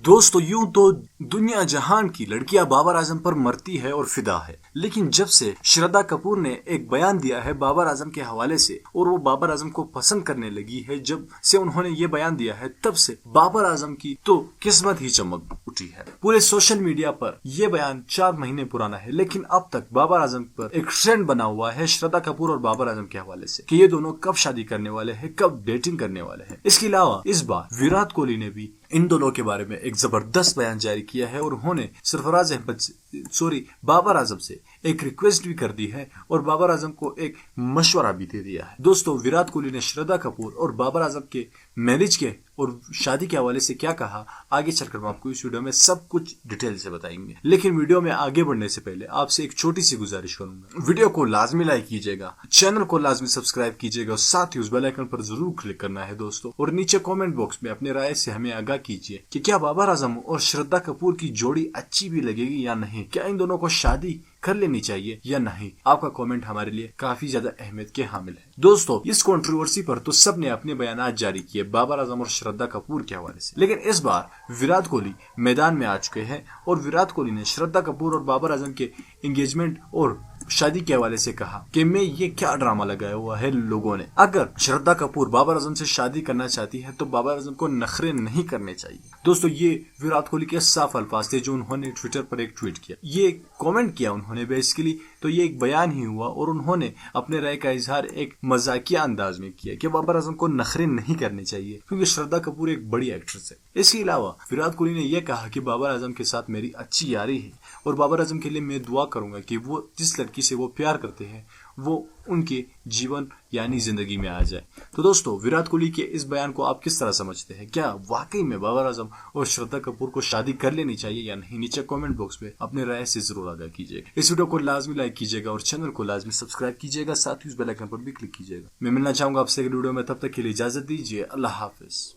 दोस्तों यूं तो दुनिया जहान की लड़कियां बाबर आजम पर मरती है और फिदा है, लेकिन जब से श्रद्धा कपूर ने एक बयान दिया है बाबर आजम के हवाले से और वो बाबर आजम को पसंद करने लगी है, जब से उन्होंने ये बयान दिया है तब से बाबर आजम की तो किस्मत ही चमक उठी है। पूरे सोशल मीडिया पर यह बयान 4 महीने पुराना है, लेकिन अब तक बाबर आजम पर एक ट्रेंड बना हुआ है श्रद्धा कपूर और बाबर आजम के हवाले से कि ये दोनों कब शादी करने वाले हैं, कब डेटिंग करने वाले हैं। इसके अलावा इस बार विराट कोहली ने भी इन दोनों के बारे में एक जबरदस्त बयान जारी किया है और उन्होंने सरफराज अहमद बाबर आजम से एक रिक्वेस्ट भी कर दी है और बाबर आजम को एक मशवरा भी दे दिया है। दोस्तों, विराट कोहली ने श्रद्धा कपूर और बाबर आजम के मैरिज के और शादी के हवाले से क्या कहा, आगे चलकर हम आपको इस वीडियो में सब कुछ डिटेल से बताएंगे। लेकिन वीडियो में आगे बढ़ने से पहले आपसे एक छोटी सी गुजारिश करूंगा, वीडियो को लाजमी लाइक कीजिएगा, चैनल को लाजमी सब्सक्राइब कीजिएगा और साथ ही उस बेल आइकन पर जरूर क्लिक करना है दोस्तों। और नीचे कमेंट बॉक्स में अपने राय से हमें आगाह कीजिए कि क्या बाबर आजम और श्रद्धा कपूर की जोड़ी अच्छी भी लगेगी या नहीं, क्या इन दोनों को शादी कर लेनी चाहिए या नहीं। आपका कमेंट हमारे लिए काफी ज्यादा अहमियत के हामिल है। दोस्तों, इस कंट्रोवर्सी पर तो सबने अपने बयान जारी किए बाबर आजम और श्रद्धा कपूर के हवाले से, लेकिन इस बार विराट कोहली मैदान में आ चुके हैं और विराट कोहली ने श्रद्धा कपूर और बाबर आजम के एंगेजमेंट और शादी के हवाले से कहा कि मैं ये क्या ड्रामा लगाया हुआ है लोगों ने। अगर श्रद्धा कपूर बाबर आजम से शादी करना चाहती है तो बाबर आजम को नखरे नहीं करने चाहिए। दोस्तों, ये विराट कोहली के साफ अल्फाज थे जो उन्होंने ट्विटर पर एक ट्वीट किया, ये कमेंट किया उन्होंने बेसिकली, तो ये एक बयान ही हुआ और उन्होंने अपने राय का इजहार एक मजाकिया अंदाज में किया कि बाबर आजम को नखरे नहीं करने चाहिए क्योंकि श्रद्धा कपूर एक बड़ी एक्ट्रेस है। इसके अलावा विराट कोहली ने यह कहा कि बाबर आजम के साथ मेरी अच्छी यारी है और बाबर आजम के लिए मैं दुआ करूंगा कि वो जिस लड़की से वो प्यार करते हैं वो उनके जीवन यानी जिंदगी में आ जाए। तो दोस्तों, विराट कोहली के इस बयान को आप किस तरह समझते हैं? क्या वाकई में बाबर आजम और श्रद्धा कपूर को शादी कर लेनी चाहिए या नहीं? नीचे कमेंट बॉक्स में अपने राय से जरूर आगाह कीजिएगा। इस वीडियो को लाजमी लाइक कीजिएगा और चैनल को लाजमी सब्सक्राइब कीजिएगा, साथ ही उस बेल आइकन पर भी क्लिक कीजिएगा। मैं मिलना चाहूंगा आपसे अगली वीडियो में, तब तक के लिए इजाजत दीजिए। अल्लाह हाफिज।